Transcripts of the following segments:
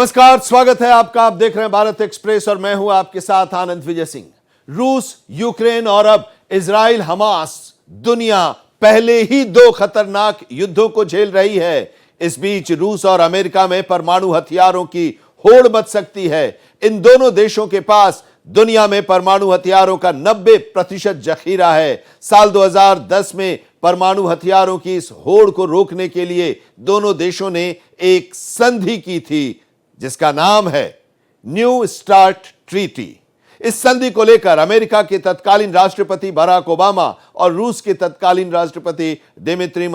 नमस्कार, स्वागत है आपका। आप देख रहे हैं भारत एक्सप्रेस और मैं हूं आपके साथ आनंद विजय सिंह। रूस, यूक्रेन और अब इजराइल हमास, दुनिया पहले ही दो खतरनाक युद्धों को झेल रही है। इस बीच रूस और अमेरिका में परमाणु हथियारों की होड़ मच सकती है। इन दोनों देशों के पास दुनिया में परमाणु हथियारों का 90% जखीरा है। साल 2010 में परमाणु हथियारों की इस होड़ को रोकने के लिए दोनों देशों ने एक संधि की थी जिसका नाम है न्यू स्टार्ट ट्रीटी। इस संधि को लेकर अमेरिका के तत्कालीन राष्ट्रपति बराक ओबामा और रूस के तत्कालीन राष्ट्रपति दिमित्री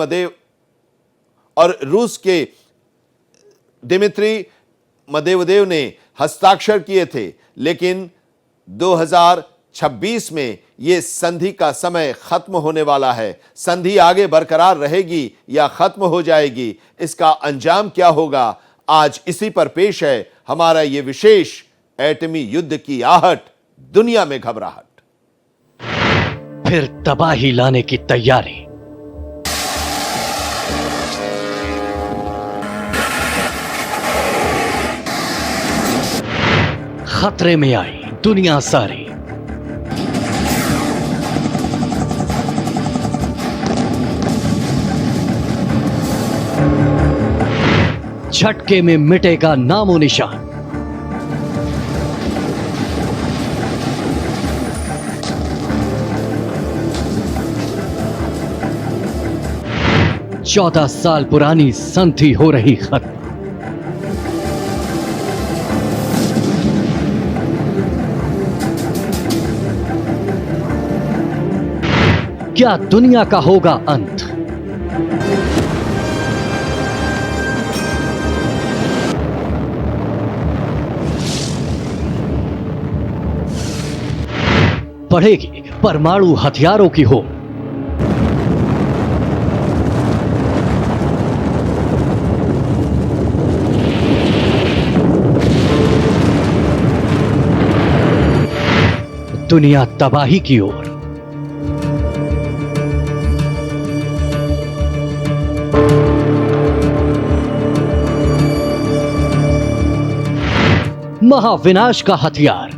मेदवेदेव ने हस्ताक्षर किए थे, लेकिन 2026 में यह संधि का समय खत्म होने वाला है। संधि आगे बरकरार रहेगी या खत्म हो जाएगी, इसका अंजाम क्या होगा, आज इसी पर पेश है हमारा यह विशेष एटमी युद्ध की आहट, दुनिया में घबराहट। फिर तबाही लाने की तैयारी। खतरे में आई दुनिया सारी। झटके में मिटेगा नामो निशान। चौदह साल पुरानी संधि हो रही खत्म। क्या दुनिया का होगा अंत? बढ़ेगी परमाणु हथियारों की होड़। दुनिया तबाही की ओर। महाविनाश का हथियार।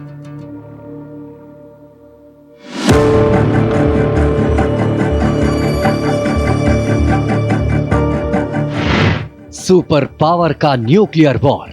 सुपर पावर का न्यूक्लियर वॉर।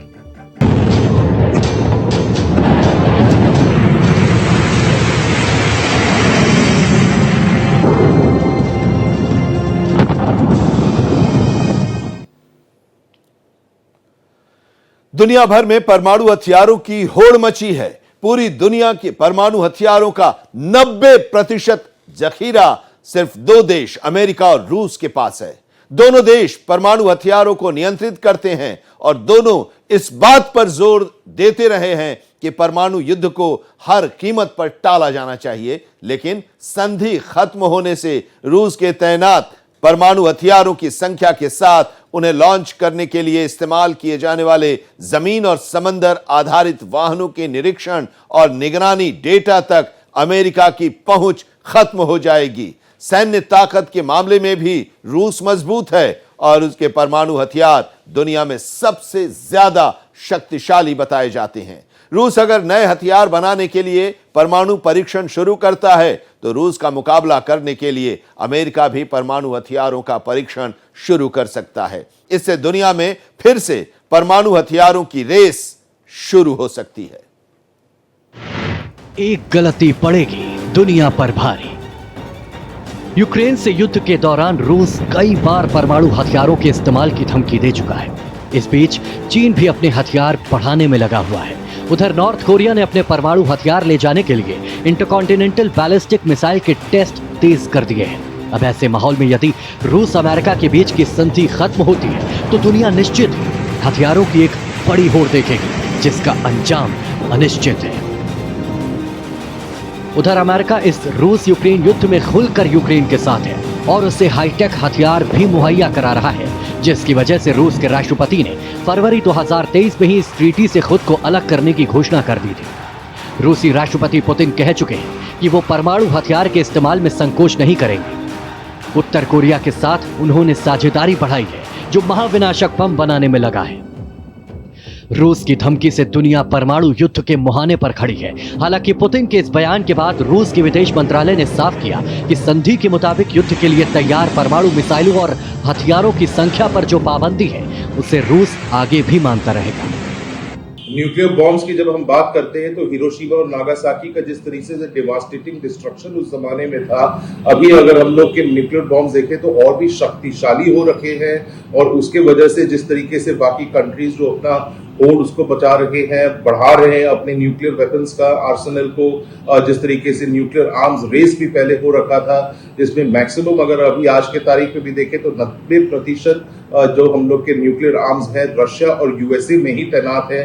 दुनिया भर में परमाणु हथियारों की होड़ मची है। पूरी दुनिया के परमाणु हथियारों का 90% जखीरा सिर्फ दो देश, अमेरिका और रूस के पास है। दोनों देश परमाणु हथियारों को नियंत्रित करते हैं और दोनों इस बात पर जोर देते रहे हैं कि परमाणु युद्ध को हर कीमत पर टाला जाना चाहिए। लेकिन संधि खत्म होने से रूस के तैनात परमाणु हथियारों की संख्या के साथ उन्हें लॉन्च करने के लिए इस्तेमाल किए जाने वाले जमीन और समंदर आधारित वाहनों के निरीक्षण और निगरानी डेटा तक अमेरिका की पहुंच खत्म हो जाएगी। सैन्य ताकत के मामले में भी रूस मजबूत है और उसके परमाणु हथियार दुनिया में सबसे ज्यादा शक्तिशाली बताए जाते हैं। रूस अगर नए हथियार बनाने के लिए परमाणु परीक्षण शुरू करता है तो रूस का मुकाबला करने के लिए अमेरिका भी परमाणु हथियारों का परीक्षण शुरू कर सकता है। इससे दुनिया में फिर से परमाणु हथियारों की रेस शुरू हो सकती है। एक गलती पड़ेगी दुनिया पर भारी। यूक्रेन से युद्ध के दौरान रूस कई बार परमाणु हथियारों के इस्तेमाल की धमकी दे चुका है। इस बीच चीन भी अपने हथियार बढ़ाने में लगा हुआ है। उधर नॉर्थ कोरिया ने अपने परमाणु हथियार ले जाने के लिए इंटरकॉन्टिनेंटल बैलिस्टिक मिसाइल के टेस्ट तेज कर दिए हैं। अब ऐसे माहौल में यदि रूस अमेरिका के बीच की संधि खत्म होती है तो दुनिया निश्चित ही हथियारों की एक बड़ी होड़ देखेगी जिसका अंजाम अनिश्चित है। उधर अमेरिका इस रूस यूक्रेन युद्ध में खुलकर यूक्रेन के साथ है और उसे हाईटेक हथियार भी मुहैया करा रहा है, जिसकी वजह से रूस के राष्ट्रपति ने फरवरी 2023 में ही इस ट्रीटी से खुद को अलग करने की घोषणा कर दी थी। रूसी राष्ट्रपति पुतिन कह चुके हैं कि वो परमाणु हथियार के इस्तेमाल में संकोच नहीं करेंगे। उत्तर कोरिया के साथ उन्होंने साझेदारी बढ़ाई है जो महाविनाशक बम बनाने में लगा है। रूस की धमकी से दुनिया परमाणु युद्ध के मुहाने पर खड़ी है। हालांकि पुतिन के इस बयान के बाद रूस के विदेश मंत्रालय ने साफ किया कि संधि के मुताबिक युद्ध के लिए तैयार परमाणु मिसाइलों और हथियारों की संख्या पर जो पाबंदी है उसे रूस आगे भी मानता रहेगा। न्यूक्लियर बॉम्ब्स की जब हम बात करते हैं तो हिरोशिमा और नागासाकी का जिस तरीके से डिवास्टेटिंग डिस्ट्रक्शन उस जमाने में था, अभी अगर हम लोग के न्यूक्लियर बॉम्ब्स देखें तो और भी शक्तिशाली हो रखे हैं और उसके वजह से जिस तरीके से बाकी कंट्रीज जो अपना होड़ उसको बचा रहे हैं, बढ़ा रहे हैं अपने न्यूक्लियर वेपन्स का आर्सेनल को, जिस तरीके से न्यूक्लियर आर्म्स रेस भी पहले हो रखा था, जिसमें मैक्सिमम अगर अभी आज के तारीख में भी देखें तो 90% जो हम लोग के न्यूक्लियर आर्म्स हैं रशिया और यूएसए में ही तैनात है।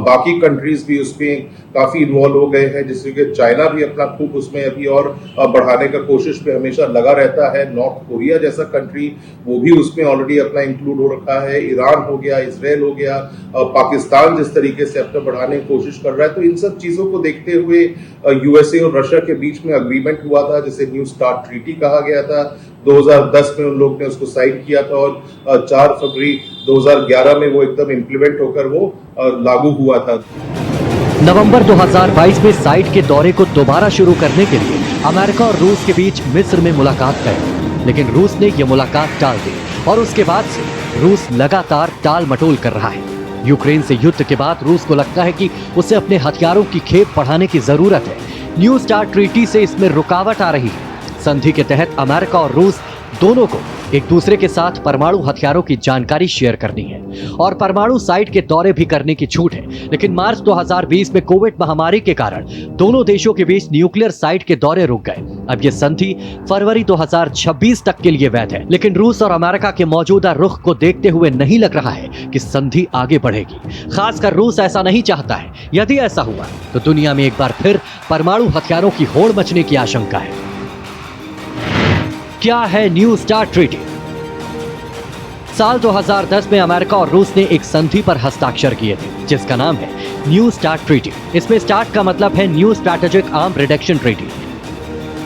बाकी कंट्रीज भी उसमें काफी इन्वॉल्व हो गए हैं, जिससे कि चाइना भी अपना खूब उसमें अभी और बढ़ाने का कोशिश पे हमेशा लगा रहता है। नॉर्थ कोरिया जैसा कंट्री वो भी उसमें ऑलरेडी अपना इंक्लूड हो रखा है। ईरान हो गया, इसराइल हो गया, पाकिस्तान जिस तरीके से अपना बढ़ाने की कोशिश कर रहा है। तो इन सब चीजों को देखते हुए यूएसए और रशिया के बीच में अग्रीमेंट हुआ था जिसे न्यू स्टार्ट ट्रीटी कहा गया था। 2010 में उन लोग ने उसको साइन किया था और 4 फरवरी 2011 में वो एकदम इम्प्लीमेंट होकर वो लागू हुआ था। नवंबर 2022 में साइट के दौरे को दोबारा शुरू करने के लिए अमेरिका और रूस के बीच मिस्र में मुलाकात तय, लेकिन रूस ने यह मुलाकात टाल दी और उसके बाद से रूस लगातार टाल मटोल कर रहा है। यूक्रेन से युद्ध के बाद रूस को लगता है कि उसे अपने हथियारों की खेप बढ़ाने की जरूरत है। न्यू स्टार्ट ट्रीटी से इसमें रुकावट आ रही है। संधि के तहत अमेरिका और रूस दोनों को एक दूसरे के साथ परमाणु हथियारों की जानकारी शेयर करनी है और परमाणु साइट के दौरे भी करने की छूट है। लेकिन मार्च 2020 में कोविड महामारी के कारण दोनों देशों के बीच न्यूक्लियर साइट के दौरे रुक गए। अब ये संधि फरवरी 2026 तक के लिए वैध है, लेकिन रूस और अमेरिका के मौजूदा रुख को देखते हुए नहीं लग रहा है कि संधि आगे बढ़ेगी। खासकर रूस ऐसा नहीं चाहता है। यदि ऐसा हुआ तो दुनिया में एक बार फिर परमाणु हथियारों की होड़ मचने की आशंका है। क्या है न्यू स्टार्ट ट्रीटी? साल 2010 में अमेरिका और रूस ने एक संधि पर हस्ताक्षर किए थे जिसका नाम है न्यू स्टार्ट ट्रीटी। इसमें स्टार्ट का मतलब है new strategic arm reduction treaty.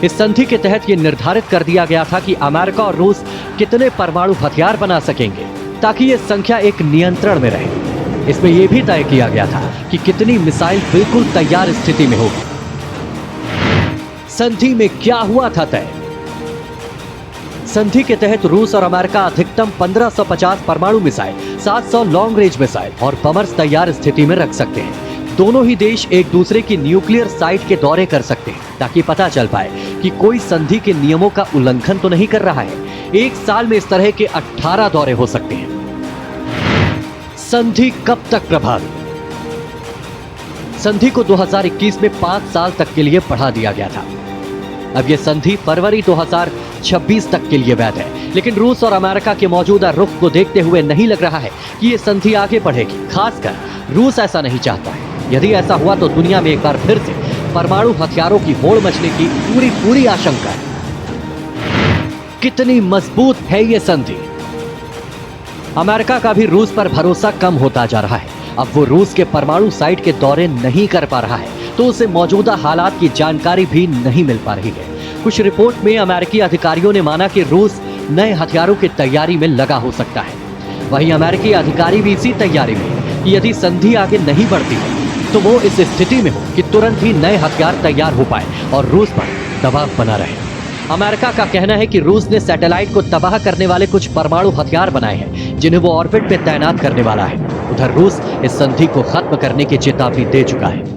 इस संधि के तहत यह निर्धारित कर दिया गया था कि अमेरिका और रूस कितने परमाणु हथियार बना सकेंगे ताकि यह संख्या एक नियंत्रण में रहे। इसमें यह भी तय किया गया था कि कितनी मिसाइल बिल्कुल तैयार स्थिति में होगी। संधि में क्या हुआ था तय? संधि के तहत रूस और अमेरिका अधिकतम 1550 परमाणु मिसाइल, 700 लॉन्ग रेंज मिसाइल और बमर्स तैयार स्थिति में रख सकते हैं। दोनों ही देश एक दूसरे की न्यूक्लियर साइट के दौरे कर सकते हैं ताकि पता चल पाए कि कोई संधि के नियमों का उल्लंघन तो नहीं कर रहा है। एक साल में इस तरह के 18 दौरे हो सकते हैं। संधि कब तक प्रभावी? संधि को 2021 में 5 साल तक के लिए बढ़ा दिया गया था। अब यह संधि फरवरी 2026 तक के लिए वैध है, लेकिन रूस और अमेरिका के मौजूदा रुख को देखते हुए नहीं लग रहा है कि यह संधि आगे बढ़ेगी। खासकर रूस ऐसा नहीं चाहता है। यदि ऐसा हुआ तो दुनिया में एक बार फिर से परमाणु हथियारों की होड़ मचने की पूरी आशंका है। कितनी मजबूत है यह संधि? अमेरिका का भी रूस पर भरोसा कम होता जा रहा है। अब वो रूस के परमाणु साइट के दौरे नहीं कर पा रहा है तो उसे मौजूदा हालात की जानकारी भी नहीं मिल पा रही है। कुछ रिपोर्ट में अमेरिकी अधिकारियों ने माना कि रूस नए हथियारों की तैयारी में लगा हो सकता है। वहीं अमेरिकी अधिकारी भी इसी तैयारी में है कि यदि संधि आगे नहीं बढ़ती है तो वो इस स्थिति में हो कि तुरंत ही नए हथियार तैयार हो पाए और रूस पर दबाव बना रहे। अमेरिका का कहना है कि रूस ने सैटेलाइट को तबाह करने वाले कुछ परमाणु हथियार बनाए हैं जिन्हें वो ऑर्बिट में तैनात करने वाला है। उधर रूस इस संधि को खत्म करने की चेतावनी दे चुका है।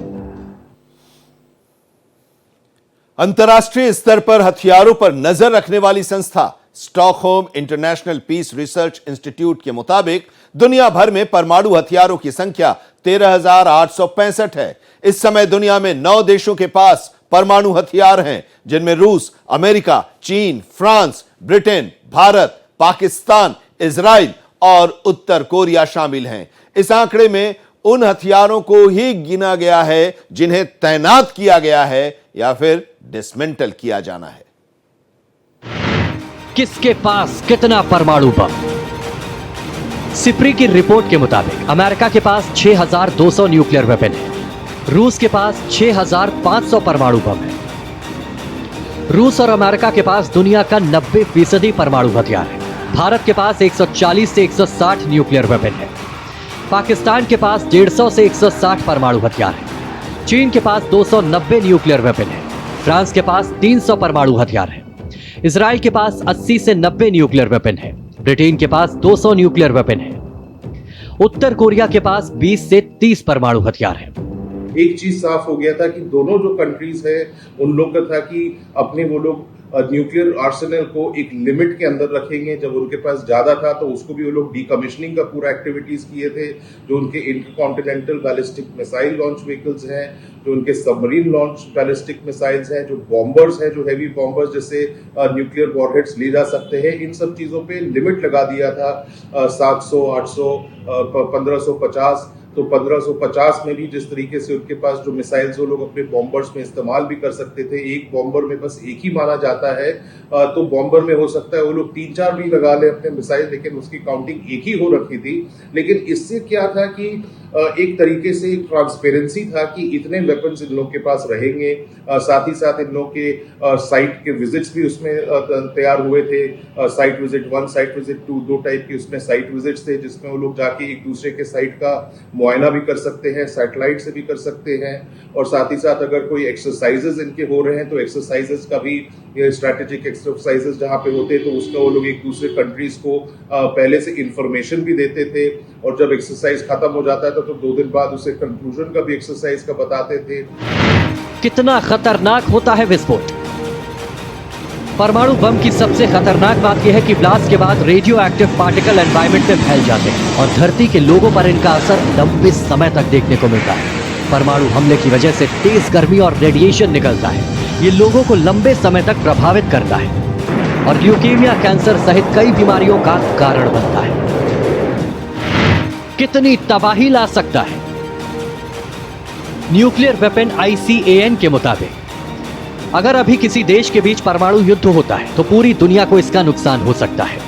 अंतर्राष्ट्रीय स्तर पर हथियारों पर नजर रखने वाली संस्था Stockholm International Peace Research Institute के मुताबिक दुनिया भर में परमाणु हथियारों की संख्या 13,865 है। इस समय दुनिया में 9 देशों के पास परमाणु हथियार हैं, जिनमें रूस, अमेरिका, चीन, France, Britain, Bharat, Pakistan, Israel और उत्तर कोरिया शामिल हैं। इस आंकड़े में उन हथियारों को ही गिना गया है जिन्हें तैनात किया गया है या फिर डिसमेंटल किया जाना है। किसके पास कितना परमाणु बम? सिप्री की रिपोर्ट के मुताबिक अमेरिका के पास 6,200 न्यूक्लियर वेपन है। रूस के पास 6,500 परमाणु बम है। रूस और अमेरिका के पास दुनिया का 90% परमाणु हथियार है। भारत के पास 140 से 160 न्यूक्लियर वेपन है। पाकिस्तान के पास 150 से 160 परमाणु हथियार हैं। चीन के पास 290 न्यूक्लियर वेपन है। फ्रांस के पास 300 परमाणु हथियार है। इजराइल के पास 80 से 90 न्यूक्लियर वेपन है। ब्रिटेन के पास 200 न्यूक्लियर वेपन है। उत्तर कोरिया के पास 20 से 30 परमाणु हथियार है। एक चीज साफ हो गया था कि दोनों जो कंट्रीज है उन लोग का था कि अपने वो लोग न्यूक्लियर आर्सेनल को एक लिमिट के अंदर रखेंगे। जब उनके पास ज्यादा था तो उसको भी वो लोग डीकमिशनिंग का पूरा एक्टिविटीज किए थे। जो उनके intercontinental ballistic missile launch vehicles हैं, जो उनके सबमरीन लॉन्च बैलिस्टिक मिसाइल्स हैं, जो बॉम्बर्स हैं, जो हैवी बॉम्बर्स जिससे न्यूक्लियर वॉरहेड्स ले जा सकते हैं, इन सब चीजों पे लिमिट लगा दिया था 700, 800, 1550। तो 1550 में भी जिस तरीके से उनके पास जो मिसाइल्स वो लोग अपने बॉम्बर्स में इस्तेमाल भी कर सकते थे, एक बॉम्बर में बस एक ही माना जाता है। तो बॉम्बर में हो सकता है वो लोग 3-4 भी लगा ले अपने मिसाइल, लेकिन उसकी काउंटिंग एक ही हो रखी थी। लेकिन इससे क्या था कि एक तरीके से एक ट्रांसपेरेंसी था कि इतने वेपन्स इन लोग के पास रहेंगे। साथ ही साथ इन लोग के साइट के विजिट्स भी उसमें तैयार हुए थे। Site visit 1, site visit 2, 2 type के उसमें साइट विजिट्स थे, जिसमें वो लोग जाके एक दूसरे के साइट का मुआयना भी कर सकते हैं, सैटेलाइट से भी कर सकते हैं। और साथ ही साथ अगर कोई एक्सरसाइजेज इनके हो रहे हैं तो एक्सरसाइजेज का भी, स्ट्रैटेजिक एक्सरसाइजेज जहाँ पे होते तो उसका वो लोग एक दूसरे कंट्रीज को पहले से इंफॉर्मेशन भी देते थे। और जब एक्सरसाइज खत्म हो जाता था तो 2 दिन बाद उसे कंक्लूजन का भी एक्सरसाइज का बताते थे। कितना खतरनाक होता है विस्फोट। परमाणु बम की सबसे खतरनाक बात यह है कि ब्लास्ट के बाद रेडियो एक्टिव पार्टिकल एनवायरनमेंट में फैल जाते हैं और धरती के लोगों पर इनका असर लंबे समय तक देखने को मिलता है। परमाणु हमले की वजह से तेज गर्मी और रेडिएशन निकलता है। ये लोगों को लंबे समय तक प्रभावित करता है और ल्यूकेमिया, कैंसर सहित कई बीमारियों का कारण बनता है। कितनी तबाही ला सकता है। न्यूक्लियर वेपन ICAN के मुताबिक अगर अभी किसी देश के बीच परमाणु युद्ध होता है तो पूरी दुनिया को इसका नुकसान हो सकता है।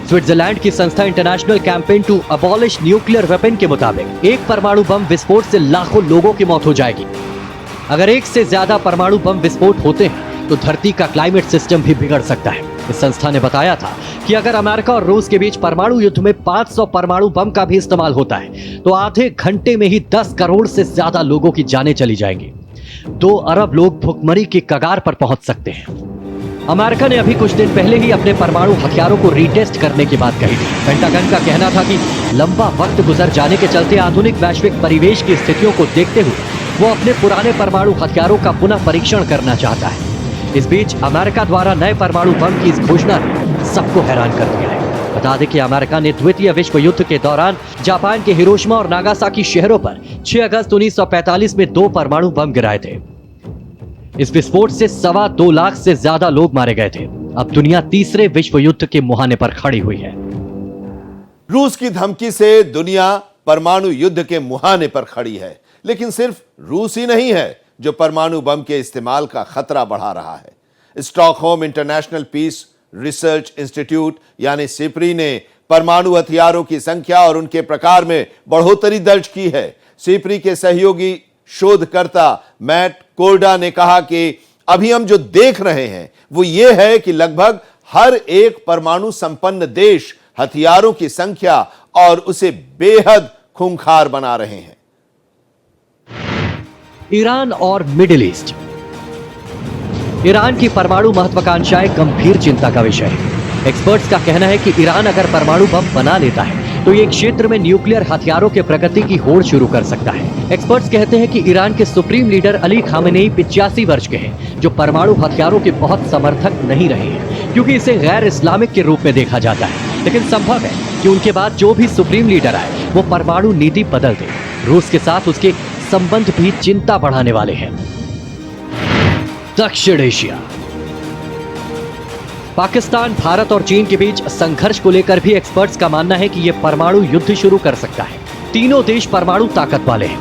स्विट्जरलैंड की संस्था International Campaign to Abolish Nuclear Weapon के मुताबिक एक परमाणु बम विस्फोट से लाखों लोगों की मौत हो जाएगी। अगर एक से ज्यादा परमाणु बम विस्फोट होते हैं तो धरती का क्लाइमेट सिस्टम भी बिगड़ सकता है। इस संस्था ने बताया था कि अगर अमेरिका और रूस के बीच परमाणु युद्ध में 500 परमाणु बम का भी इस्तेमाल होता है तो आधे घंटे में ही 10 करोड़ से ज्यादा लोगों की जानें चली जाएंगी। 2 अरब लोग भुखमरी की कगार पर पहुंच सकते हैं। अमेरिका ने अभी कुछ दिन पहले ही अपने परमाणु हथियारों को रीटेस्ट करने की बात कही थी। पेंटागन का कहना था कि लंबा वक्त गुजर जाने के चलते आधुनिक वैश्विक परिवेश की स्थितियों को देखते हुए वो अपने पुराने परमाणु हथियारों का पुनः परीक्षण करना चाहता है। इस बीच अमेरिका द्वारा नए परमाणु बम की इस घोषणा ने सबको हैरान कर दिया है। बता दें कि अमेरिका ने द्वितीय विश्व युद्ध के दौरान जापान के हिरोशिमा और नागासाकी शहरों पर 6 अगस्त 1945 में 2 परमाणु बम गिराए थे। इस विस्फोट से 2.25 लाख से ज्यादा लोग मारे गए थे। अब दुनिया तीसरे विश्व युद्ध के मुहाने पर खड़ी हुई है। रूस की धमकी से दुनिया परमाणु युद्ध के मुहाने पर खड़ी है, लेकिन सिर्फ रूस ही नहीं है जो परमाणु बम के इस्तेमाल का खतरा बढ़ा रहा है। Stockholm International Peace Research Institute यानी सिप्री ने परमाणु हथियारों की संख्या और उनके प्रकार में बढ़ोतरी दर्ज की है। सिप्री के सहयोगी शोधकर्ता मैट कोर्डा ने कहा कि अभी हम जो देख रहे हैं वो ये है कि लगभग हर एक परमाणु संपन्न देश हथियारों की संख्या और उसे बेहद खूंखार बना रहे हैं। ईरान और मिडिल ईस्ट। ईरान की परमाणु महत्वाकांक्षाएं गंभीर चिंता का विषय है। एक्सपर्ट्स का कहना है कि ईरान अगर परमाणु बम बना लेता है तो ये क्षेत्र में न्यूक्लियर हथियारों के प्रगति की होड़ शुरू कर सकता है। एक्सपर्ट्स कहते हैं कि ईरान के सुप्रीम लीडर अली खामेनेई 85 वर्ष के हैं, जो परमाणु हथियारों के बहुत समर्थक नहीं रहे हैं क्योंकि इसे गैर इस्लामिक के रूप में देखा जाता है। लेकिन संभव है कि उनके बाद जो भी सुप्रीम लीडर आए वो परमाणु नीति बदल दे। रूस के साथ उसके संबंध भी चिंता बढ़ाने वाले हैं। दक्षिण एशिया। पाकिस्तान, भारत और चीन के बीच संघर्ष को लेकर भी एक्सपर्ट्स का मानना है कि यह परमाणु युद्ध शुरू कर सकता है। तीनों देश परमाणु ताकत वाले हैं।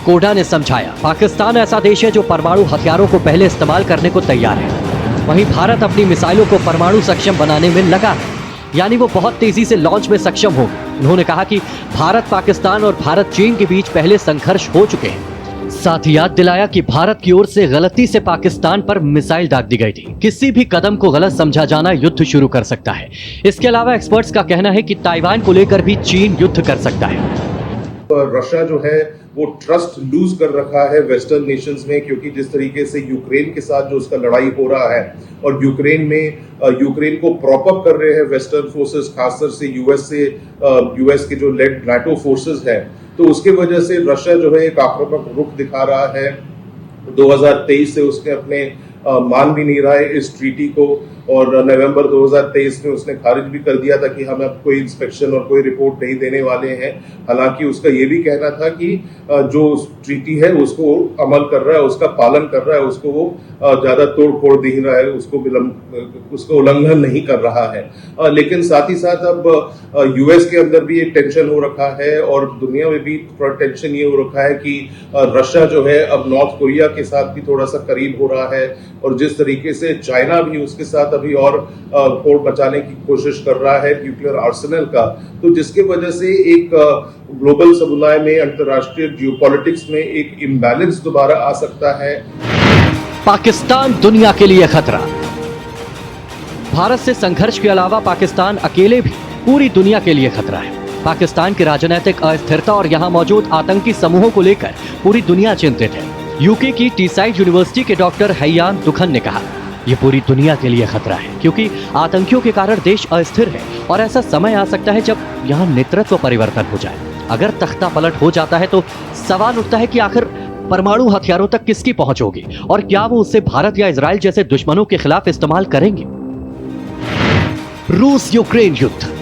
कोडा ने समझाया, पाकिस्तान ऐसा देश है जो परमाणु हथियारों को पहले इस्तेमाल करने को तैयार है। वहीं भारत अपनी मिसाइलों को परमाणु सक्षम बनाने में लगा है, यानी वो बहुत तेजी से लॉन्च में सक्षम होगी। उन्होंने कहा कि भारत पाकिस्तान और भारत चीन के बीच पहले संघर्ष हो चुके हैं। साथ ही याद दिलाया कि भारत की ओर से गलती से पाकिस्तान पर मिसाइल दाग दी गई थी। किसी भी कदम को गलत समझा जाना युद्ध शुरू कर सकता है। इसके अलावा एक्सपर्ट्स का कहना है कि ताइवान को लेकर भी चीन युद्ध कर सकता है। रशिया जो है वो ट्रस्ट लूज कर रखा है वेस्टर्न नेशंस में, क्योंकि जिस तरीके से यूक्रेन के साथ जो उसका लड़ाई हो रहा है और यूक्रेन को प्रॉप अप कर रहे हैं वेस्टर्न फोर्सेस, खासकर से यूएस के जो लेड नाटो फोर्सेस हैं, तो उसके वजह से रशिया जो है एक आक्रामक रुख दिखा रहा है। 2023 से उसने अपने मान भी नहीं रहा है इस ट्रीटी को, और नवंबर 2023 में उसने खारिज भी कर दिया था कि हम अब कोई इंस्पेक्शन और कोई रिपोर्ट नहीं देने वाले हैं। हालांकि उसका ये भी कहना था कि जो ट्रीटी है उसको अमल कर रहा है, उसका पालन कर रहा है, उसको वो ज्यादा तोड़ फोड़ नहीं रहा है, उसको उल्लंघन नहीं कर रहा है। लेकिन साथ ही साथ अब यूएस के अंदर भी एक टेंशन हो रखा है और दुनिया में भी थोड़ा टेंशन ये हो रखा है कि रशिया जो है अब नॉर्थ कोरिया के साथ भी थोड़ा सा करीब हो रहा है, और जिस तरीके से चाइना भी उसके साथ अभी और होड़ मचाने की कोशिश कर रहा है न्यूक्लियर आर्सेनल का, तो जिसके वजह से एक ग्लोबल समुदाय में, अंतर्राष्ट्रीय जियोपॉलिटिक्स में एक इम्बैलेंस दोबारा आ सकता है। पाकिस्तान दुनिया के लिए खतरा। भारत से संघर्ष के अलावा पाकिस्तान अकेले भी पूरी दुनिया के लिए खतरा है। पाकिस्तान की राजनीतिक अस्थिरता और यहाँ मौजूद आतंकी समूहों को लेकर पूरी दुनिया चिंतित है। यूके की टीसाइड यूनिवर्सिटी के डॉक्टर हैयान दुखन ने कहा, ये पूरी दुनिया के लिए खतरा है क्योंकि आतंकियों के कारण देश अस्थिर है और ऐसा समय आ सकता है जब यहाँ नेतृत्व परिवर्तन हो जाए। अगर तख्ता पलट हो जाता है तो सवाल उठता है कि आखिर परमाणु हथियारों तक किसकी पहुंच होगी और क्या वो उससे भारत या इजराइल जैसे दुश्मनों के खिलाफ इस्तेमाल करेंगे। रूस यूक्रेन युद्ध।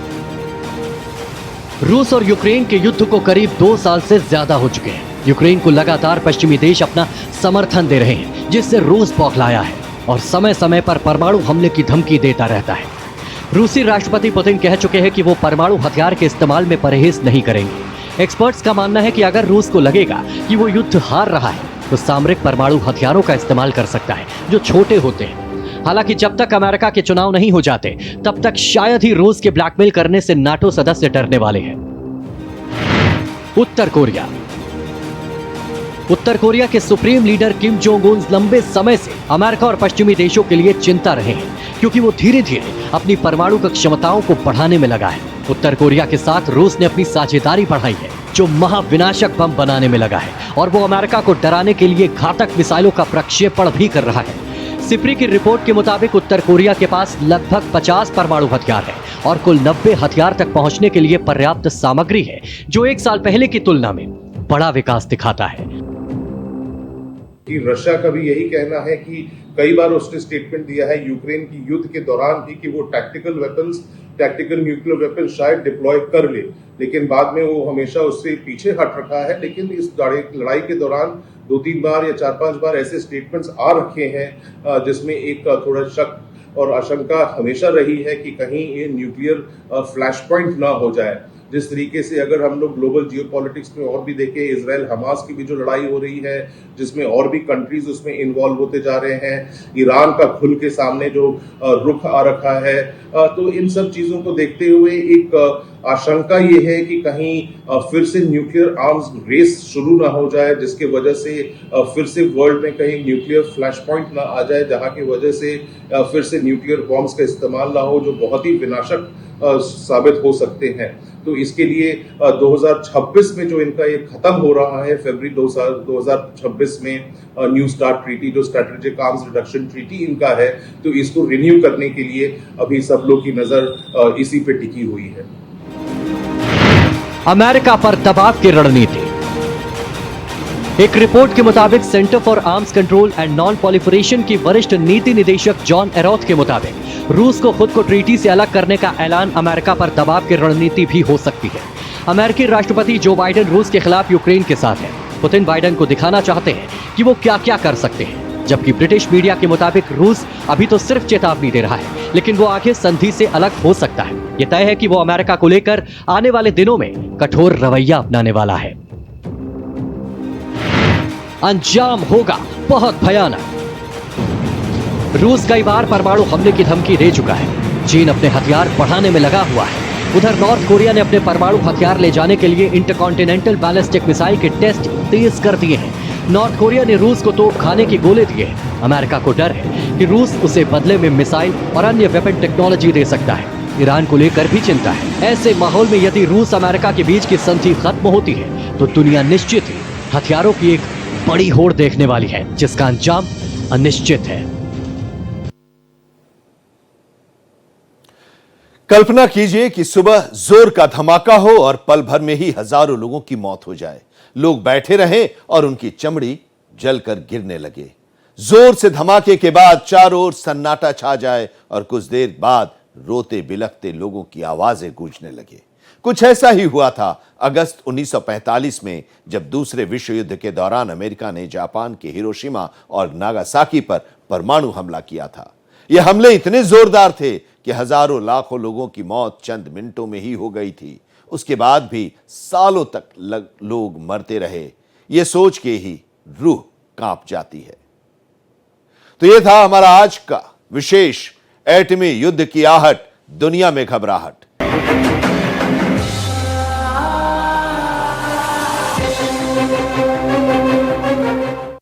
रूस और यूक्रेन के युद्ध को करीब 2 साल से ज्यादा हो चुके हैं। यूक्रेन को लगातार पश्चिमी देश अपना समर्थन दे रहे हैं, जिससे रूस बौखलाया है और समय समय पर परमाणु हमले की धमकी देता रहता है। रूसी राष्ट्रपति पुतिन कह चुके हैं कि वो परमाणु हथियार के इस्तेमाल में परहेज नहीं करेंगे। एक्सपर्ट्स का मानना है कि अगर रूस को लगेगा कि वो युद्ध हार रहा है तो सामरिक परमाणु हथियारों का इस्तेमाल कर सकता है, जो छोटे होते हैं। हालांकि जब तक अमेरिका के चुनाव नहीं हो जाते तब तक शायद ही रूस के ब्लैकमेल करने से नाटो सदस्य डरने वाले हैं। उत्तर कोरिया। उत्तर कोरिया के supreme leader Kim Jong Un लंबे समय से अमेरिका और पश्चिमी देशों के लिए चिंता रहे हैं, क्योंकि वो धीरे धीरे अपनी परमाणु क्षमताओं को बढ़ाने में लगा है। उत्तर कोरिया के साथ रूस ने अपनी साझेदारी बढ़ाई है, जो महाविनाशक बम बनाने में लगा है, और वो अमेरिका को डराने के लिए घातक मिसाइलों का प्रक्षेपण भी कर रहा है। सिप्री की रिपोर्ट के मुताबिक उत्तर कोरिया के पास लगभग 50 परमाणु हथियार है और कुल 90 हथियार तक पहुंचने के लिए पर्याप्त सामग्री है, जो 1 साल पहले की तुलना में बड़ा विकास दिखाता है। कि रशिया का भी यही कहना है कि कई बार उसने स्टेटमेंट दिया है यूक्रेन की युद्ध के दौरान भी कि वो टैक्टिकल न्यूक्लियर वेपन शायद डिप्लॉय कर ले, लेकिन बाद में वो हमेशा उससे पीछे हट रखा है। लेकिन इस लड़ाई के दौरान 2-3 बार या 4-5 बार ऐसे स्टेटमेंट्स आ रखे हैं जिसमें एक थोड़ा शक और आशंका हमेशा रही है कि कहीं ये न्यूक्लियर फ्लैश पॉइंट ना हो जाए। जिस तरीके से अगर हम लोग ग्लोबल जियोपॉलिटिक्स में और भी देखें, इजराइल हमास की भी जो लड़ाई हो रही है, जिसमें और भी कंट्रीज उसमें इन्वॉल्व होते जा रहे हैं, ईरान का खुल के सामने जो रुख आ रखा है, तो इन सब चीजों को देखते हुए एक आशंका ये है कि कहीं फिर से न्यूक्लियर आर्म्स रेस शुरू ना हो जाए, जिसके वजह से फिर से वर्ल्ड में कहीं न्यूक्लियर फ्लैश पॉइंट ना आ जाए, जहां की वजह से फिर से न्यूक्लियर बॉम्ब्स का इस्तेमाल ना हो, जो बहुत ही विनाशक साबित हो सकते हैं। तो इसके लिए 2026 में जो इनका ये खत्म हो रहा है, फरवरी 2026 में न्यू स्टार्ट ट्रीटी, जो स्ट्रेटेजिक आर्म्स रिडक्शन ट्रीटी इनका है, तो इसको रिन्यू करने के लिए अभी सब लोग की नजर इसी पे टिकी हुई है। अमेरिका पर दबाव की रणनीति। एक रिपोर्ट के मुताबिक centre for arms control and non proliferation की वरिष्ठ नीति निदेशक जॉन एरोथ के मुताबिक रूस को खुद को ट्रीटी से अलग करने का ऐलान अमेरिका पर दबाव की रणनीति भी हो सकती है। अमेरिकी राष्ट्रपति जो बाइडेन रूस के खिलाफ यूक्रेन के साथ है। पुतिन बाइडेन को दिखाना चाहते हैं कि वो क्या क्या कर सकते हैं, जबकि ब्रिटिश मीडिया के मुताबिक रूस अभी तो सिर्फ चेतावनी दे रहा है, लेकिन वो आगे संधि से अलग हो सकता है। ये तय है कि वो अमेरिका को लेकर आने वाले दिनों में कठोर रवैया अपनाने वाला है। अंजाम होगा बहुत भयानक। रूस कई बार परमाणु हमले की धमकी दे चुका है। चीन अपने हथियार बढ़ाने में लगा हुआ है। उधर नॉर्थ कोरिया ने अपने परमाणु हथियार ले जाने के लिए इंटरकॉन्टिनेंटल बैलिस्टिक मिसाइल के टेस्ट तेज कर दिए हैं। नॉर्थ कोरिया ने रूस को तोप खाने के गोले दिए हैं। अमेरिका को डर है कि रूस उसे बदले में मिसाइल और अन्य वेपन टेक्नोलॉजी दे सकता है। ईरान को लेकर भी चिंता है। ऐसे माहौल में यदि रूस अमेरिका के बीच की संधि खत्म होती है तो दुनिया निश्चित ही हथियारों की एक बड़ी होड़ देखने वाली है, जिसका अंजाम अनिश्चित है। कल्पना कीजिए कि सुबह जोर का धमाका हो और पल भर में ही हजारों लोगों की मौत हो जाए। लोग बैठे रहें और उनकी चमड़ी जलकर गिरने लगे। जोर से धमाके के बाद चारों ओर सन्नाटा छा जाए और कुछ देर बाद रोते बिलखते लोगों की आवाजें गूंजने लगे। कुछ ऐसा ही हुआ था अगस्त 1945 में, जब दूसरे विश्व युद्ध के दौरान अमेरिका ने जापान के हिरोशिमा और नागासाकी पर परमाणु हमला किया था। ये हमले इतने जोरदार थे कि हजारों लाखों लोगों की मौत चंद मिनटों में ही हो गई थी। उसके बाद भी सालों तक लोग मरते रहे। ये सोच के ही रूह कांप जाती है। तो यह था हमारा आज का विशेष एटमी युद्ध की आहट, दुनिया में घबराहट।